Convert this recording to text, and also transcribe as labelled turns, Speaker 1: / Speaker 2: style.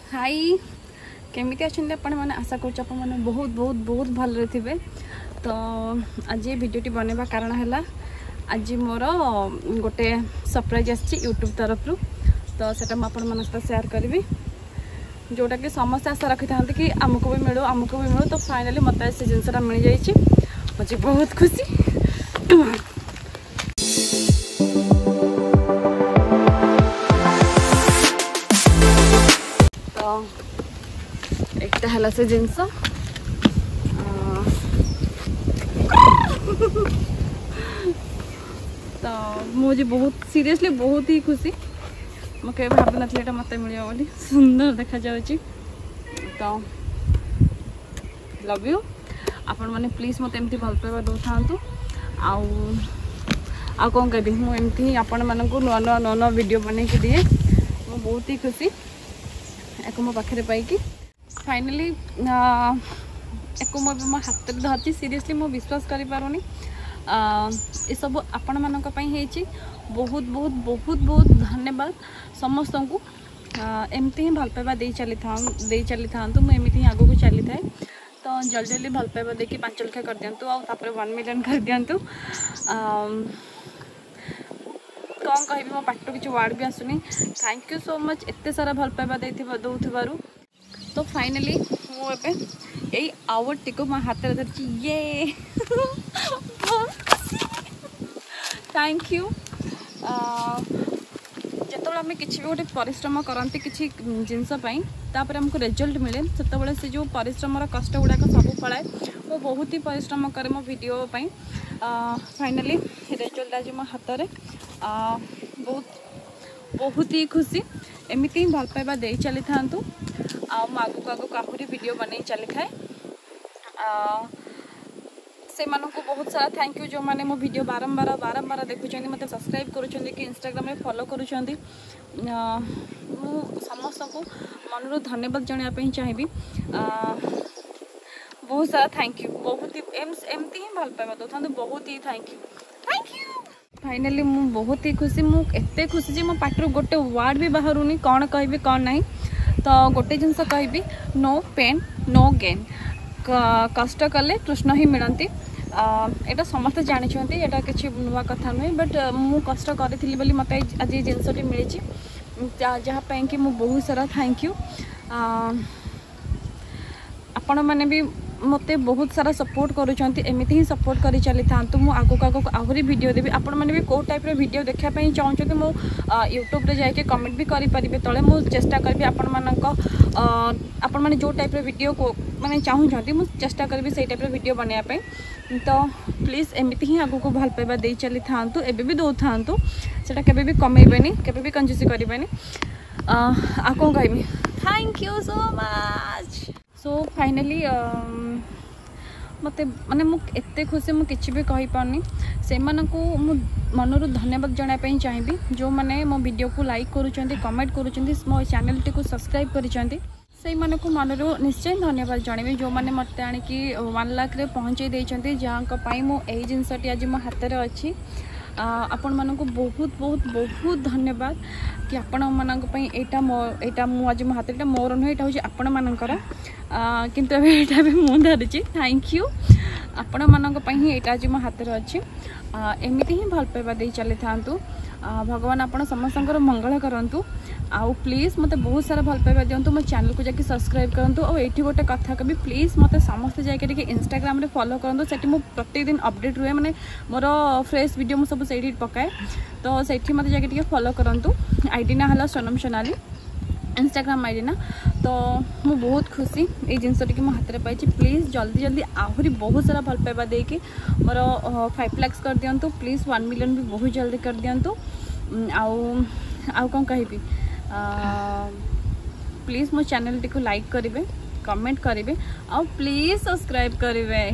Speaker 1: हाय केमिति अच्छे आपण मैंने आशा कर बहुत बहुत बहुत भल थे। तो आज भिडियोटी बनवा कारण है आज मोर गोटे सरप्राइज आसी यूट्यूब तरफ तो सेटा मुझे शेयर करी जोटा कि समस्त आशा रखी था कि आमको भी मिलू तो फाइनली मत से जिनसा मिल जाइए मुझे बहुत खुशी। तो एक है से जिनस तो मुझे बहुत सीरियसली बहुत ही खुशी मुझे भाव नी मत मिले बोली सुंदर देखा जाउची। तो लव यू आपण मैंने प्लीज मत एमती भल पाइबा दो था आ कौन कह मुझे आपण मानक नुआ नुआ नुआ नुआ वीडियो बन के दिए मु बहुत ही खुशी एक मो पाखे पाई फाइनली एक मो हाथ में धरती सीरियसली मु विश्वास करि पारुनी ये सब आपण मानक पई हेची बहुत बहुत बहुत बहुत धन्यवाद समस्त को एमती ही भल पाइबा दे चली था मुझे ही आगू को चली थाए। तो जल्दी जल्दी भल पाइबा देखिए 5 लाख कर दिंतु आउे 1 मिलियन कर दिंतु कौन कह मो पाठ किसी वर्ड भी आसुनी। थैंक यू सो मच एत सारा भल पाइबा दौथबारू। तो फाइनली मुझे यही अवार्ड टी मो हाथ में धरती ये थैंक यू। जो आम कि गोटे परिश्रम करती किसी जिनसपाई आमको रिजल्ट मिले से जो परिश्रम कष्ट गुड़ाक सब फलाए वो बहुत ही परिश्रम करे मो वीडियो फाइनली रिजल्ट आज मो हाथ में बहुत बहुत ही खुशी एमती ही भल पाइबा दे चली था आगू आगू आहरी वीडियो बन चली थाए से मानक बहुत सारा थैंक यू जो मैंने मो वीडियो बारंबार बारंबार देखुं मत सब्सक्राइब करुँच कि इंस्टाग्राम में फॉलो करुँच समस्त को मन धन्यवाद जनापी चाहिए बहुत सारा थैंक यू बहुत ही एमती ही भल पाइबा दो था बहुत ही थैंक यू। फाइनली मु बहुत ही खुशी मुझे खुशी जी मो पाटर गोटे वर्ड भी बाहरुनी कौन कहि कौन ना तो गोटे जिनस कहि नो पेन नो गेन कष्ट कले कृष्ण ही मिलती एटा समस्त जानते यहाँ किसी नुआ कथा नुहे बट मु कष्ट करी मत आज जिनसटी मिली जहाँपाई कि मु बहुत सारा थैंक यू। आपण मैंने भी मत बहुत सारा सपोर्ट करुँच एमती ही सपोर्ट कर चली था आगू आगू आहरी वीडियो देवी आपण मैंने भी कौ टाइप वीडियो देखापी चाहते मो यूट्यूब रे जाके कमेंट भी करें तले मुझे चेष्टा करी आपण मैंने जो टाइप वीडियो को मैंने चाहूँगी मुझे चेष्टा करी से टाइप वीडियो बनायापी। तो प्लीज एमती ही आगू को भल पाइबा दे चली था एबे भी दो था सेटा केबे भी कमेबेनी केबे भी कंजूसी करें आ कौन कहमी thank you so much. So finally मत माने एत खुशी मुझे भी कही पारनी से मनरू धन्यवाद जनापी चाहिए जो मैंने मो वीडियो को लाइक करुँच कमेंट करुँच मो चैनल टी को सब्सक्राइब कर से मानक मनरू निश्चय धन्यवाद जनइबी जो मैंने मत आणिकी 1 लाख रे पहुँचे देते जहाँपाई मुझे जिनसटी आज मो हाथ में अच्छी आपण मानक बहुत बहुत बहुत धन्यवाद कि आपण मानक एटा मु आज मो हाथ में मोर नुहे यहाँ हूँ आपण मानकर किंतु एटा भी मुझे धरिची थैंक यू आपण मानक यहाँ आज मो हाथ में अच्छी एमती ही भल पाइबा दे चली था भगवान आपण समस्त मंगल करूँ आउ प्लीज मत बहुत सारा भल पाइबा दिंतु मो चैनल को जाके सब्सक्राइब करूँ और ये गोटे कथा कभी प्लीज मत समस्त जाके इंस्टाग्राम रे फॉलो करूँ से मुझे प्रत्येक दिन अपडेट रुए मैंने मोर फ्रेश वीडियो मुझे सब पकाए तो से मत जाके फॉलो करूँ आईडी ना है सोनम सोनाली इंस्टाग्राम आईडी ना। तो मु बहुत खुशी ये जिनस टी मो हाथ में पाई प्लीज जल्दी जल्दी आहरी बहुत सारा भल पाइबा देकी मोर 5 लाख कर दिंतु प्लीज 1 मिलियन भी बहुत जल्दी कर दिंतु आउ कौन कहि प्लीज मो चैनल टी को लाइक करेंगे कमेंट करेंगे और प्लीज सब्सक्राइब करेंगे।